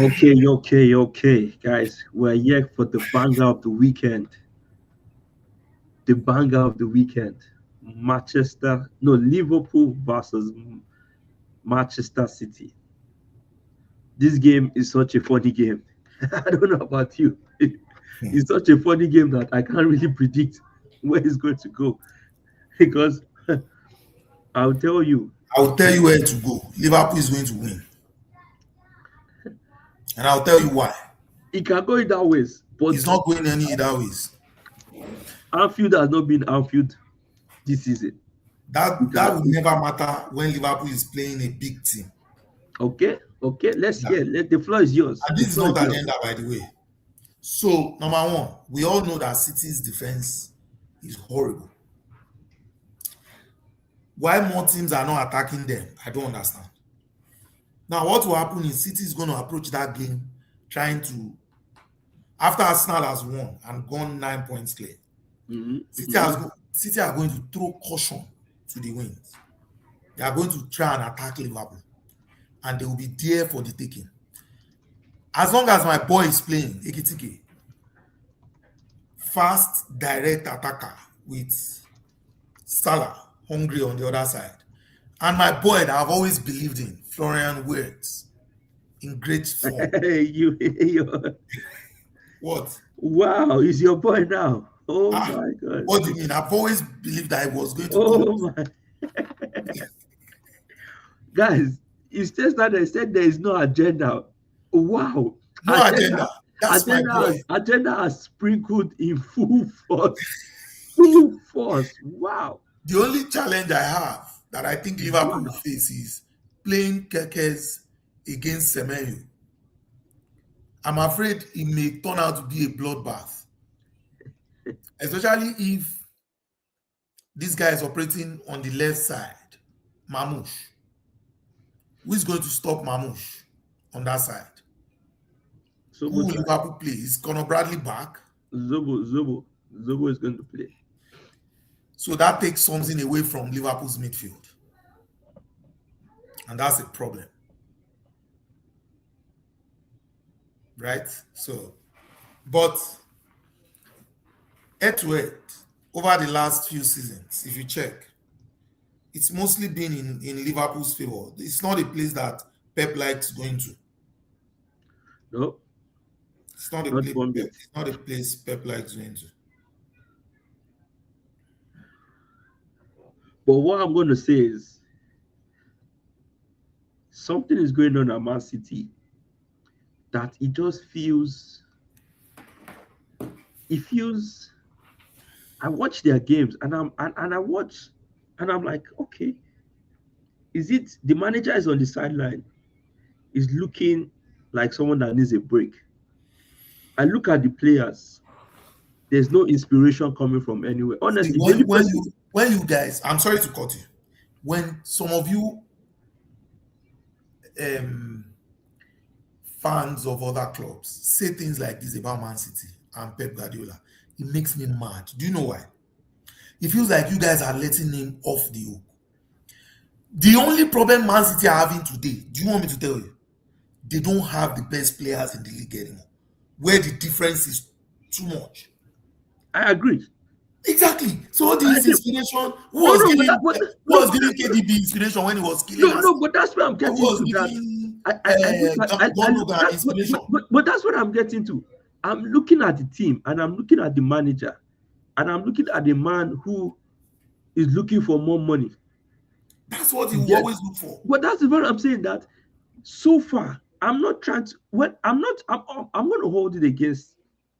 Okay, guys. We're here for the banger of the weekend. The banger of the weekend. Liverpool versus Manchester City. This game is such a funny game. I don't know about you. It's such a funny game that I can't really predict where it's going to go because I'll tell you, I will tell you where to go. Liverpool is going to win, and I'll tell you why. it can go either ways. But It's not going any other ways. Anfield has not been Anfield this season. That would never matter when Liverpool is playing a big team. Okay. Let's Yeah. hear. Let the floor is yours. And The this is floor not is yours. agenda, by the way. So, number one, we all know that City's defense is horrible. Why more teams are not attacking them, I don't understand. Now, what will happen is City is going to approach that game trying to, after Arsenal has won and gone 9 points clear, City are going to throw caution to the wind. They are going to try and attack Liverpool, and they will be there for the taking. As long as my boy is playing, Ekitike, fast, direct attacker with Salah, hungry on the other side. And my boy that I've always believed in, Florian Wirtz, in great form. What? Wow, he's your boy now. Oh my God. What do you mean? I've always believed that I was going to Oh my. Guys, it's just that they said there is no agenda. Wow. No agenda. That's my boy. Agenda has sprinkled in full force. Full force. Wow. The only challenge I have that I think Liverpool will face is playing Kekes against Semenyo. I'm afraid it may turn out to be a bloodbath. Especially if this guy is operating on the left side, Marmoush. Who is going to stop Marmoush on that side? Who will Liverpool play? Is Conor Bradley back? Zobo is going to play. So that takes something away from Liverpool's midfield. And that's a problem. Right? So, but head to head, over the last few seasons, if you check, it's mostly been in Liverpool's favor. It's not a place that Pep likes going to. No. It's not a place Pep likes going to. But what I'm going to say is something is going on at Man City that it just feels. It feels. I watch their games and I'm like, okay, is it the manager is on the sideline, is looking like someone that needs a break. I look at the players. There's no inspiration coming from anywhere. Honestly, when you guys, I'm sorry to cut you. When some of you fans of other clubs say things like this about Man City and Pep Guardiola, it makes me mad. Do you know why? It feels like you guys are letting him off the hook. The only problem Man City are having today, do you want me to tell you? They don't have the best players in the league anymore. Where the difference is too much. I agree. Exactly. So this inspiration, who was giving KDB inspiration when he was killing us? No, but that's what I'm getting to. But that's what I'm getting to. I'm looking at the team and I'm looking at the manager and I'm looking at the man who is looking for more money. That's what he will always look for. But that's what I'm saying, that so far I'm not trying to. Well, I'm going to hold it against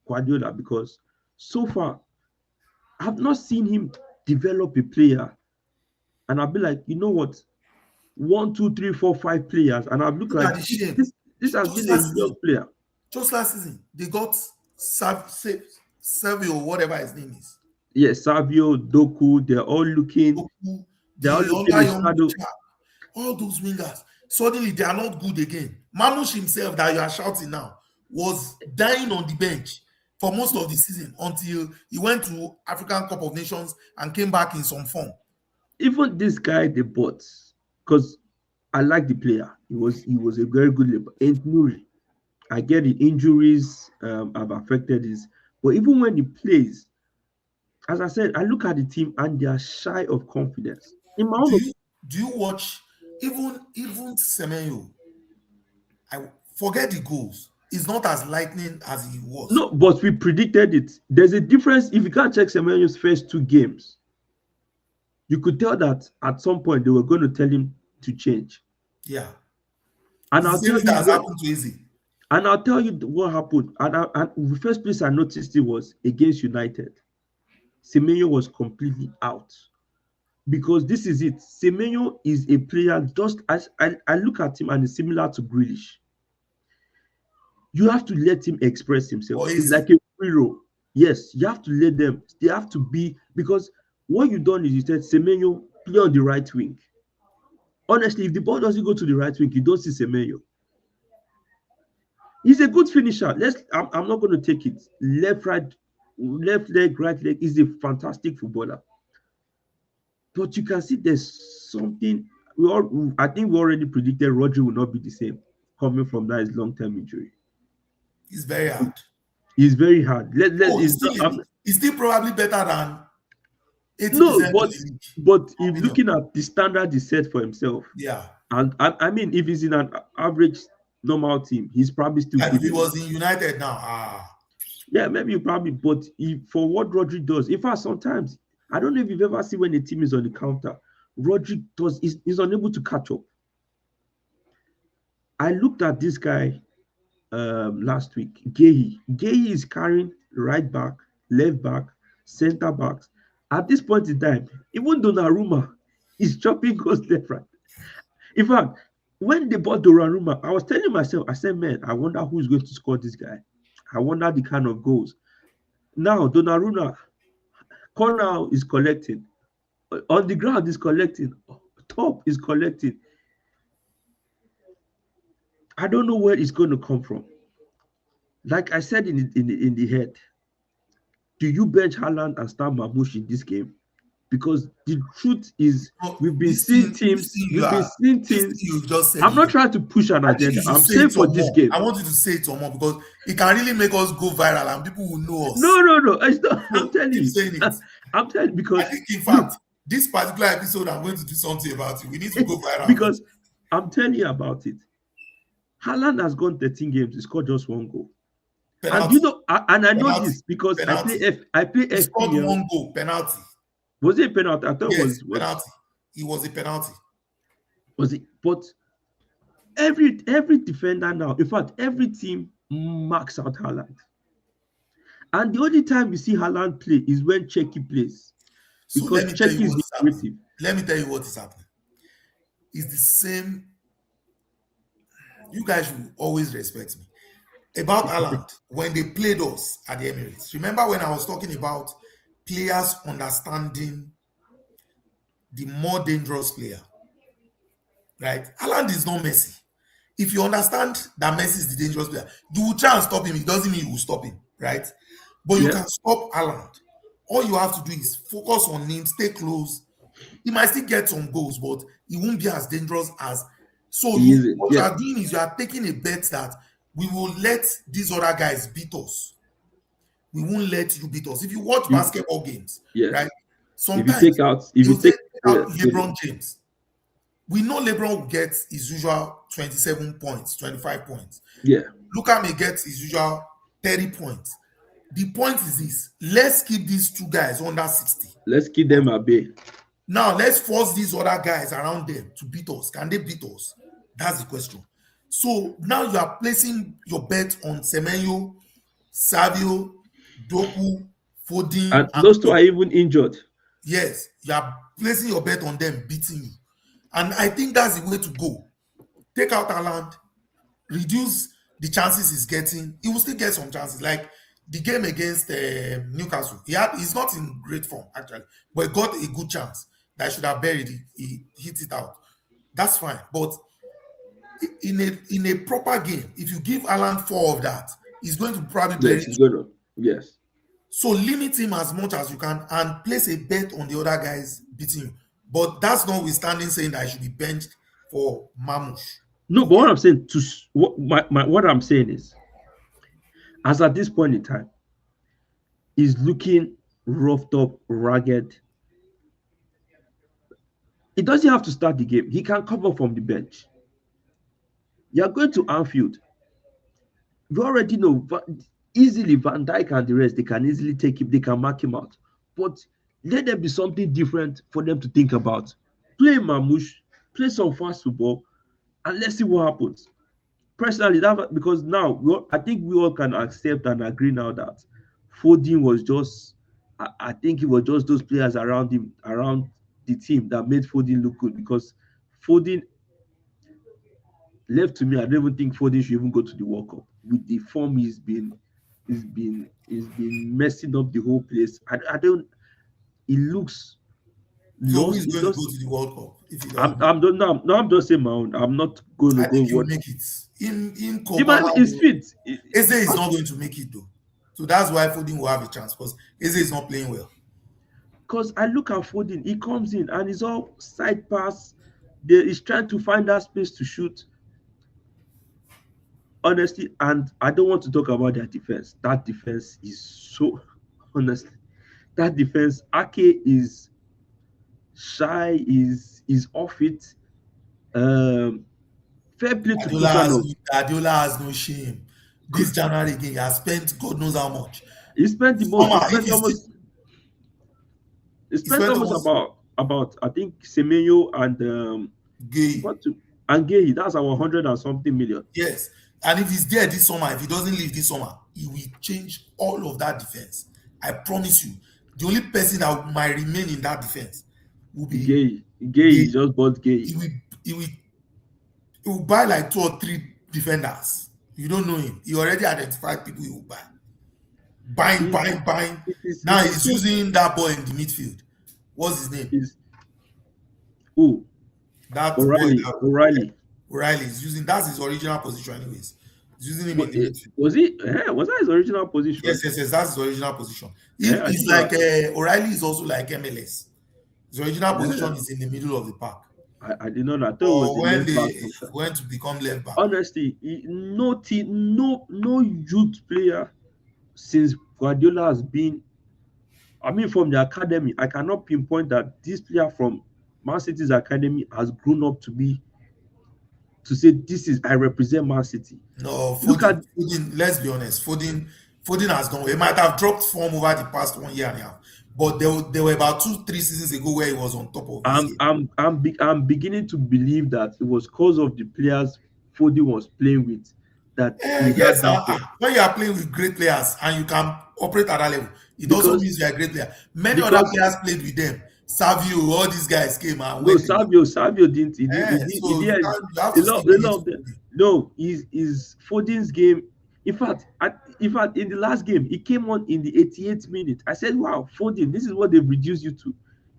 Guardiola because so far I've not seen him develop a player, and I'll be like, you know what, 1, 2, 3, 4, 5 players, and I've looked like this has been a young player. Just last season, they got Savio, whatever his name is. Yes, Savio, Doku, they're all looking. All those wingers. Suddenly, they are not good again. Marmoush himself, that you are shouting now, was dying on the bench for most of the season until he went to African Cup of Nations and came back in some form. Even this guy they bought, because I like the player. He was a very good player. And Nuri, I get the injuries have affected this, but even when he plays, as I said, I look at the team and they are shy of confidence. In my Do own you do you watch even Semenyo? I forget the goals. He's not as lightning as he was. no, but we predicted it. There's a difference. If you can't check Semenyo's first two games, you could tell that at some point they were going to tell him to change. Yeah, And it's I'll the same tell thing you that has when, happened to Izzy. and I'll tell you what happened. And the first place I noticed it was against United. Semenyo was completely out because this is it. Semenyo is a player just as I look at him and it's similar to Grealish. You have to let him express himself. Or It's Izzy. like a free roll. Yes, you have to let them. They have to be because what you've done is you said Semenyo play on the right wing. Honestly, if the ball doesn't go to the right wing, you don't see Semenyo. He's a good finisher. I'm not going to take it. Left, right, left leg, right leg. He's a fantastic footballer. But you can see there's something. I think we already predicted Roger will not be the same coming from that his long-term injury. It's very hard. It's very hard. Oh, It's not, it's still probably better than no, 80% of but the league. if Opinion. looking at the standard he set for himself, Yeah. and I mean, if he's in an average normal team, he's probably still Like if good he enough. was in United now, Yeah, maybe you probably, but for what Rodri does, in fact, sometimes I don't know if you've ever seen when a team is on the counter, Rodri is unable to catch up. I looked at this guy last week, Gehi. Gehi is carrying right back, left back, center backs. At this point in time, even Donnarumma is chopping goals left, right. In fact, when they bought Donnarumma, I was telling myself, I said, man, I wonder who's going to score this guy. I wonder the kind of goals. Now, Donnarumma, corner is collecting. On the ground is collecting. Top is collecting. I don't know where it's going to come from. Like I said in the head, do you bench Haaland and start Marmoush in this game? Because the truth is, no, we've been seeing teams, this thing you just said I'm is not trying to push an I think agenda. you should I'm say saying it for some this more. game. I want you to say it some more because it can really make us go viral and people will know us. No. It's not, So I'm telling keep you. saying it. I'm telling you I because think in look, fact, this particular episode I'm going to do something about it. We need to go viral with because I'm telling you about it. Haaland has gone 13 games, he scored just one goal. And you penalty, know, and I know penalty, this because penalty. I play He scored FPL. one goal, penalty. Was it a penalty? I thought it Yes, was penalty. It was a penalty. was it, but every defender now, in fact, every team marks out Haaland. And the only time you see Haaland play is when Czechie plays. So Because let me tell you Czechie is what the is happening. creative. Let me tell you what is happening. It's the same. You guys should always respect me. About Haaland, when they played us at the Emirates, remember when I was talking about players understanding the more dangerous player, right? Haaland is not Messi. If you understand that Messi is the dangerous player, you will try and stop him. It doesn't mean you will stop him, right? But you Yeah. can stop Haaland. All you have to do is focus on him, stay close. He might still get some goals, but he won't be as dangerous as. So He you, isn't. what you Yeah. are doing is you are taking a bet that we will let these other guys beat us. We won't let you beat us. If you watch If, basketball games, yes. right? Sometimes If you they'll say take take out LeBron James. We know LeBron will get his usual 27 points, 25 points. yeah, Luka may get his usual 30 points. The point is this: let's keep these two guys under 60. let's keep them at bay. Now let's force these other guys around them to beat us. Can they beat us? That's the question. So now you are placing your bet on Semenyo, Savio, Doku, Foden, And and those two Klopp. are even injured. Yes, you are placing your bet on them beating you. And I think that's the way to go. Take out Haaland, reduce the chances he's getting. He will still get some chances. Like the game against Newcastle, he's not in great form actually, but he got a good chance that I should have buried it. He hit it out. That's fine. But in a proper game, if you give Haaland four of that, he's going to probably bury Yes, it. he's gonna. Yes. So limit him as much as you can and place a bet on the other guys beating you. But that's notwithstanding saying that I should be benched for Marmoush. No, but Okay. what I'm saying what I'm saying is As at this point in time, he's looking roughed up, ragged. He doesn't have to start the game. He can cover from the bench. You are going to Anfield. You already know easily Van Dijk and the rest. They can easily take him. They can mark him out. But let there be something different for them to think about. Play Marmoush, play some fast football, and let's see what happens. Personally, that because now I think we all can accept and agree now that Foden was just. I think it was just those players around him, around the team that made Foden look good because Foden left to me, I don't even think Foden should even go to the World Cup with the form he's been messing up the whole place. I don't. He looks So who lost. is It going to go just. to the World Cup if he doesn't? I'm don't now. No, I'm just saying my own. I'm not going to I go think he'll what make it. In the Copama, man is fit. Eze is not going to make it though. So that's why Foden will have a chance because Eze is not playing well. Because I look at Foden, he comes in and he's all side pass. He's trying to find that space to shoot. Honestly, and I don't want to talk about their defense. That defense is so honestly. That defense, Ake is shy, is off it. Um, Fair play to Kusano. Guardiola has no shame. This January again, he has spent God knows how much. He spent the most. Summer, if he's still, He he spent spent almost almost about I think Semenyo and gay. what to and Gay. That's our 100 and something million. Yes. And if he's there this summer, if he doesn't leave this summer, he will change all of that defense. I promise you. The only person that might remain in that defense will be Gay Gay. is just bought Gay. He will, he will, he will buy like two or three defenders. You don't know him. He already identified people he will buy. Buying, Is buying, buying. it Now is he's so using that boy in the midfield. What's his name? is who That boy O'Reilly that O'Reilly. O'Reilly is using. That's his original position, anyways. He's using him in the midfield. Was that his original position? Yes, yes, yes. That's his original position. Eh, If I it's didn't know. like O'Reilly is also like MLS. His original Yeah, position is in the middle of the park. I did not know. I thought it was Or the when left back they option. went to become left back. Honestly, no team, no youth player since Guardiola has been. I mean, from the academy, I cannot pinpoint that this player from Man City's academy has grown up to be to say this is I represent Man City. No, Look Foden, at Foden, let's be honest, Foden has gone. He might have dropped form over the past 1 year and a half, but there were about 2, 3 seasons ago where he was on top of his game. I'm beginning to believe that it was because of the players Foden was playing with that he had Yes, that form. when you are playing with great players and you can operate at that level, it also Because means you are a great player. Many other because players played with them. Savio, all these guys came and no, went away. Savio didn't. He So you did can't. You have a to lot, still a give it lot to of them. Foden. No, is Foden's game. In fact, in the last game, he came on in the 88th minute. I said, "Wow, Foden, this is what they've reduced you to,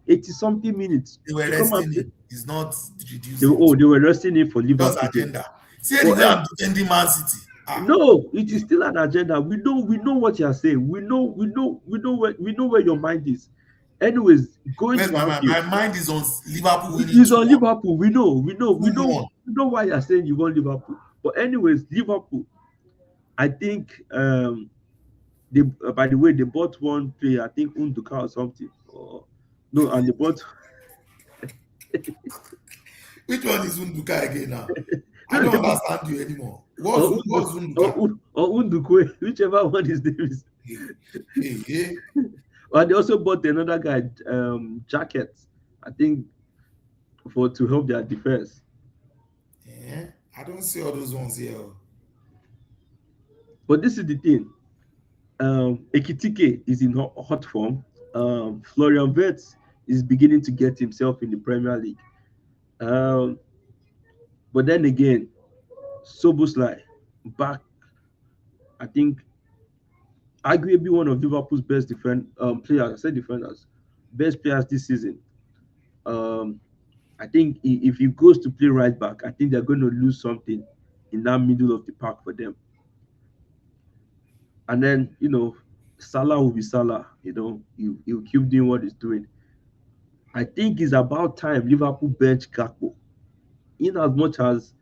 80 something minutes They were to come and resting play." him. It's not reducing. They were resting him for Just Liverpool game. agenda. See the But way I'm defending Man City. no, it is still an agenda. We know what you are saying. We know where your mind is. Anyways, going Where's to my mind? My Anfield mind is on Liverpool winning is on 2-1. Liverpool. We know, we know, we know, 2-1. we know why you're saying you want Liverpool. But anyways, Liverpool. I think they. By the way, they bought one player. I think Unduka or something. Or no, and they bought. Which one is Unduka again now? I No, don't they bought understand you anymore. or What's Unduka? Undukwe, whichever one his name is. Hey, hey, hey. And they also bought another guy, Jacket. I think for to help their defense. I don't see all those ones here. But this is the thing. Ekitike is in hot form. Florian Wirtz is beginning to get himself in the Premier League. Um, but then again, Soboslai back. I think arguably one of Liverpool's best players. I said defenders, best players this season. Um, I think if he goes to play right back, I think they're going to lose something in that middle of the park for them. And then Salah will be Salah. He'll keep doing what he's doing. I think it's about time Liverpool bench Gakpo. In as much as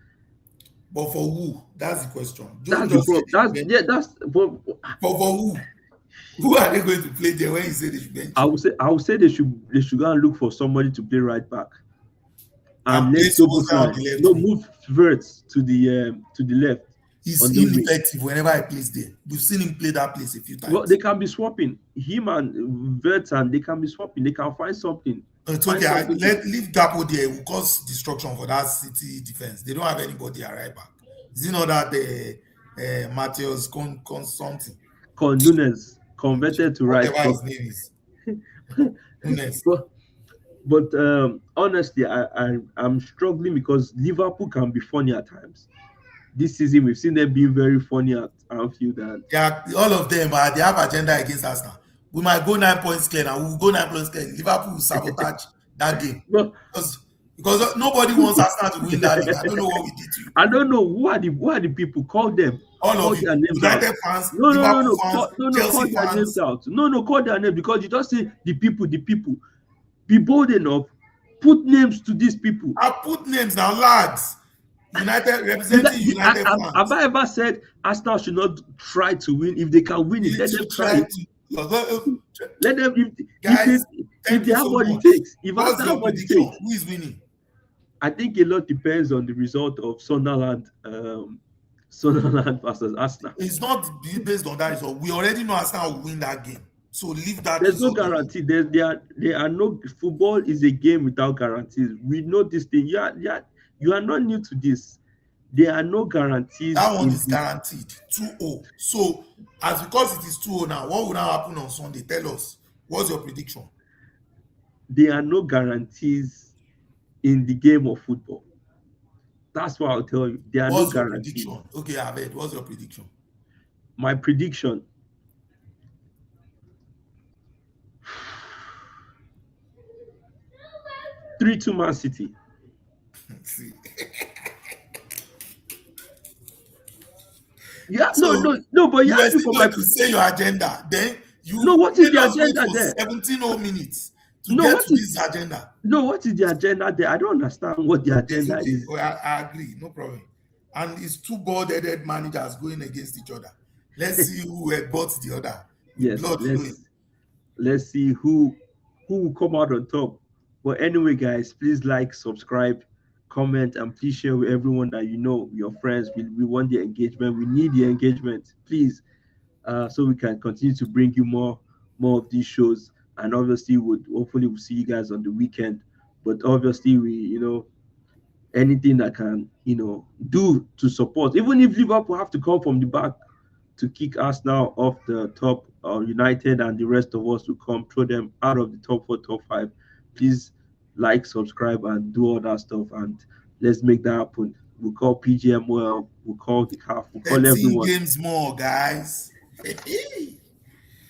But for who? That's the question. Don't That's the just say problem. they should That's bench. yeah. That's but For who? Who are they going to play there when you say they should bench you? I would say they should go and look for somebody to play right back and And play let Soboslai on Sobosai the left no wing. move Verts to the left He's on the wing. ineffective whenever he plays there. We've seen him play that place a few Well, they times. can be swapping him and Verts, and they can be swapping. They can It's find okay. something to. Let leave Dapo there. It will cause destruction for that City defense. They don't have anybody at right back. Is it not that Matheus something, Con Nunes converted to right whatever his foot. name is, Nunes? but honestly, I'm struggling because Liverpool can be funny at times. This season, we've seen them being very funny at Anfield, and Yeah, all of them they have agenda against Arsenal. We might go 9 points clear now. We will go 9 points clear. Liverpool will sabotage that game but because nobody wants Arsenal to win that league. I don't know what we did to you. I don't know who are the people. Call them, All call of you, their names out. United fans, No, no, no, Liverpool no, fans, no, call Chelsea their names fans. out. No, no, call their names because you just say the people, the people. Be bold enough, put names to these people. I put names now, lads. United Did I, representing did, I, United have fans. I ever said Arsenal should not try to win? If they can win it, You let them should try try it. to. Let them if Guys, if thank they you have so what it much. takes. If What's Arsenal your have what it prediction? takes, Who is winning? I think a lot depends on the result of Sunderland, Sunderland versus Arsenal. It's not based on that result. We already know Arsenal will win that game. So leave that There's no result alone. guarantee. There are no football is a game without guarantees. We know this thing. You are not new to this. There are no guarantees That one in is this. guaranteed 2-0. So, as because it is 2-0 now, what will now happen on Sunday? Tell us. What's your prediction? There are no guarantees in the game of football. That's what I'll tell you. There are no What's your guarantees. prediction? Okay, I've heard. What's your prediction? My prediction 3-2 Man City. See. Yeah, So, no, but you you were asked me still for my. going to say your agenda. Then No, you what is made the us wait agenda for there? 17 whole minutes to No, get what to is this agenda. no, what is the agenda there? I don't understand what the It's agenda okay. is. Oh, I agree. No problem. And it's two bald-headed managers going against each other. Let's see who bought the other with Yes, blood flowing. let's see who will come out on top. But anyway, guys, please like, subscribe, comment, and please share with everyone that you know, your friends. We want the engagement. We need the engagement, please, so we can continue to bring you more of these shows. And obviously, would hopefully we'll see you guys on the weekend. But obviously, we anything that can do to support, even if Liverpool have to come from the back to kick Arsenal off the top, United and the rest of us will come throw them out of the top 4, top 5. Please like, subscribe, and do all that stuff, and let's make that happen. We'll call PGM well, we'll call the CAF, we'll call 13 everyone. games more, guys.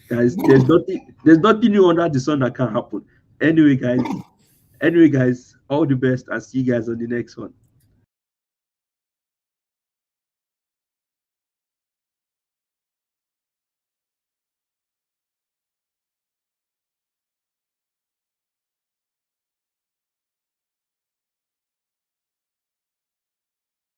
Guys, there's nothing new under the sun that can happen. Anyway, guys, all the best, and see you guys on the next one.